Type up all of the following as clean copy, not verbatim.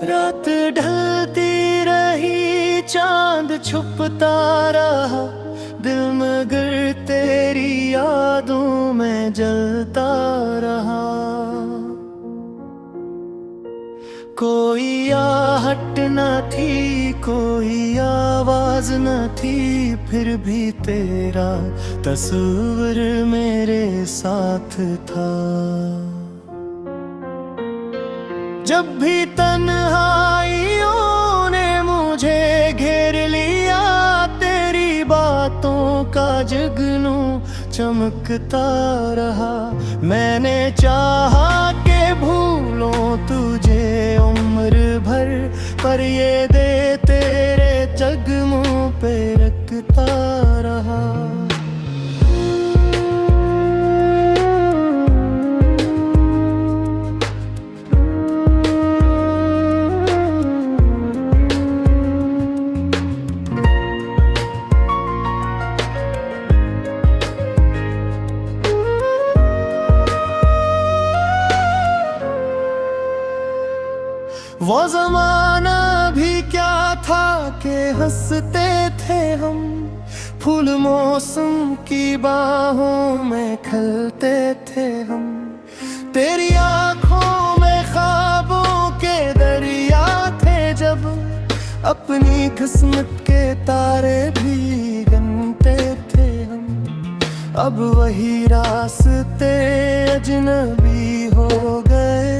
रात ढलती रही, चांद छुपता रहा, दिल मगर तेरी यादों में जलता रहा। कोई आहट न थी, कोई आवाज न थी, फिर भी तेरा तस्वीर मेरे साथ था। जब भी तन्हाइयों ने मुझे घेर लिया, तेरी बातों का जुगनू चमकता रहा। मैंने चाहा कि भूलों तुझे उम्र भर, पर ये दे तेरे जख्मों पे रखता रहा। वो जमाना भी क्या था कि हंसते थे हम, फूल मौसम की बाहों में खिलते थे हम। तेरी आंखों में ख्वाबों के दरिया थे जब, अपनी किस्मत के तारे भी गिनते थे हम। अब वही रास्ते अजनबी हो गए,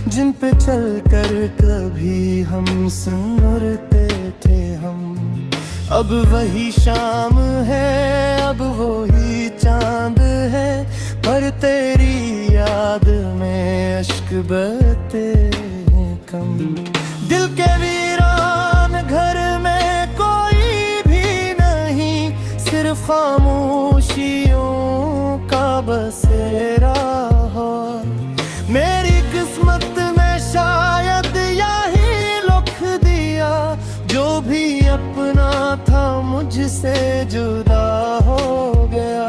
जिन पे चलकर कभी हम सुनते थे हम। अब वही शाम है, अब वही चांद है, पर तेरी याद में अश्क बहते हैं कम। दिल के वीरान घर में कोई भी नहीं, सिर्फ खामोशियों का बसेरा हो। मेरी किस्मत में शायद यही लिख दिया, जो भी अपना था मुझसे जुदा हो गया।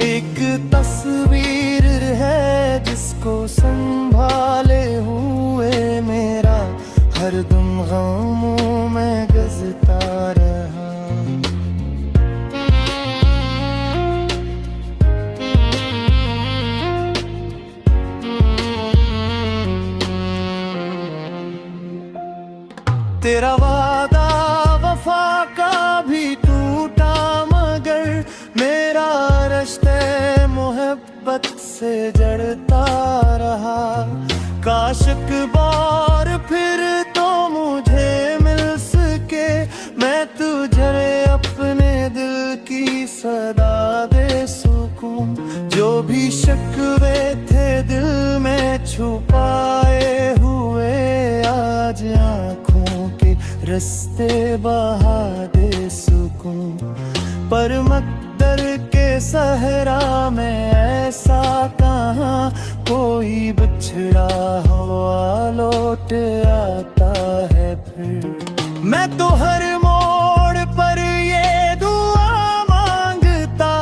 एक तस्वीर है जिसको संभाले हुए मेरा हरदम गमों में गजता रहा। तेरा वादा वफा का भी टूटा, मगर मेरा रिश्ते मोहब्बत से जड़ता रहा। काश एक बार फिर तो मुझे मिल सके, मैं तुझे अपने दिल की सदा दे सकूं। जो भी शिकवे थे दिल में छुपाए हुए, आज आँखों के रास्ते बहा दे सकूं। पर मकदर के सहरा में ऐसा कहाँ कोई बिछड़ा हुआ लौट आता है फिर। मैं तो हर मोड़ पर ये दुआ मांगता,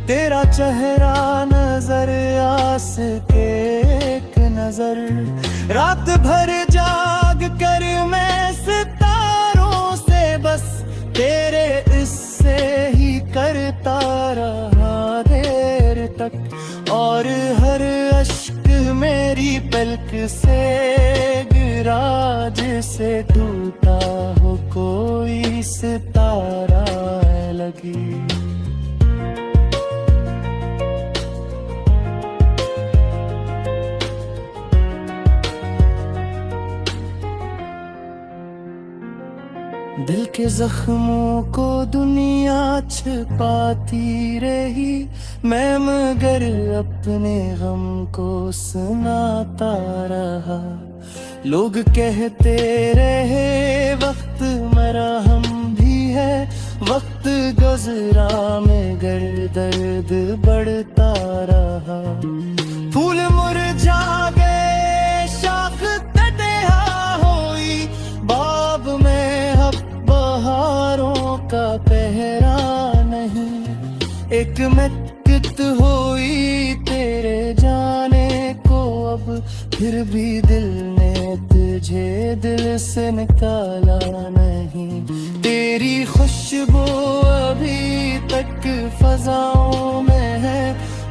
तेरा चेहरा नजर आ सके एक नजर। रात भर जाग कर मैं सितारों से बस तेरे इससे ही करता रहा देर तक। और हर अश्क मेरी पलक से गिरा, जिसे टूटा हो कोई सितारा लगी। दिल के जख्मों को दुनिया छिपाती रही, मैं मगर अपने गम को सुनाता रहा। लोग कहते रहे वक्त मरहम भी है, वक्त गुजरा मगर दर्द बढ़ता रहा। फूल मुरझा गए, शाख तन्हा हुई, बाब में अब बहारों का पहरा नहीं। एक मक्कत हुई तेरे जाने को, अब फिर भी दिल ने तुझे दिल से निकाला नहीं। तेरी खुशबू अभी तक फजाओं में है,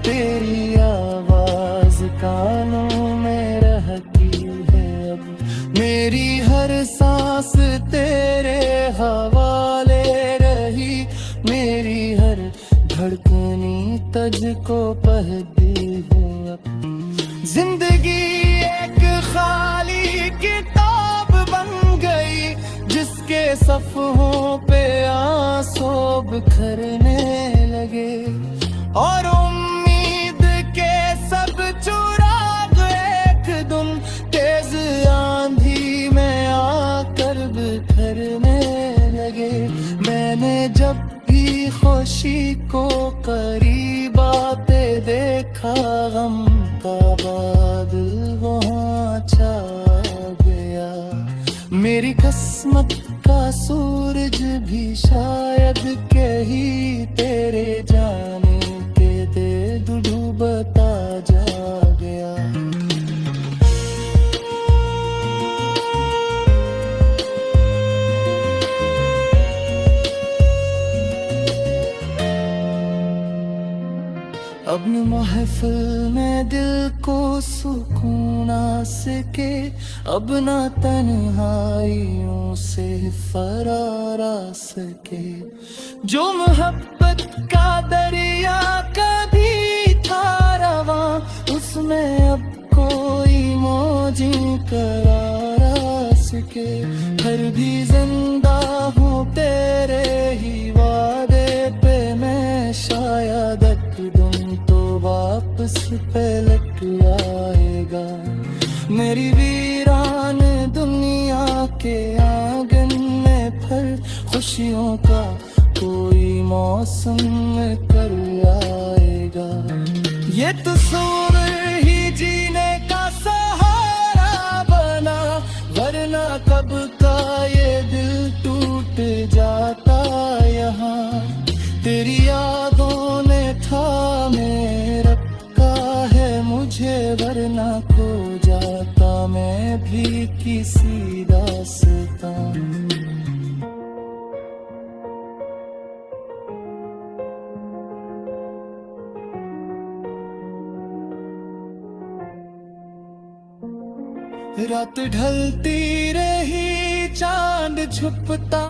तेरी आवाज कानों में रहती है अब। मेरी हर सांस तेरे हवाले रही, मेरी हर धड़कनी तुझको पहदी है अब। जिंदगी एक खाली किताब बन गई, जिसके सफ़हों पे आंसू बिखरने लगे, और उम्मीद के सब चिराग एकदम तेज आंधी में आकर बिखरने लगे। मैंने जब भी खुशी को करीब आते देखा, गम का बादल वहाँ छा गया। मेरी किस्मत का सूरज भी शायद कहीं तेरे जाने के दे डूबता जा गया। अब न महफिल में दिल को सुकून आ सके, अब न तन्हाइयों से फरार आ सके। जो मोहब्बत का दरिया कभी था रवां, उसमें अब कोई मौजें करार आ सके। फिर भी जिंदा हूँ तेरे ही वादे पे मैं, शायद एकदम तो वापस पलट आएगा। मेरी वीरान दुनिया के आंगन में फिर खुशियों का कोई मौसम कर आएगा। ये तस्वीर ही जीने का सहारा बना, वरना कब का ये दिल टूट जाता यहाँ। तेरी यादों ने थामे रखा है मुझे, वरना खो जाता मैं भी किसी दास्तां। रात ढलती रही, चांद छुपता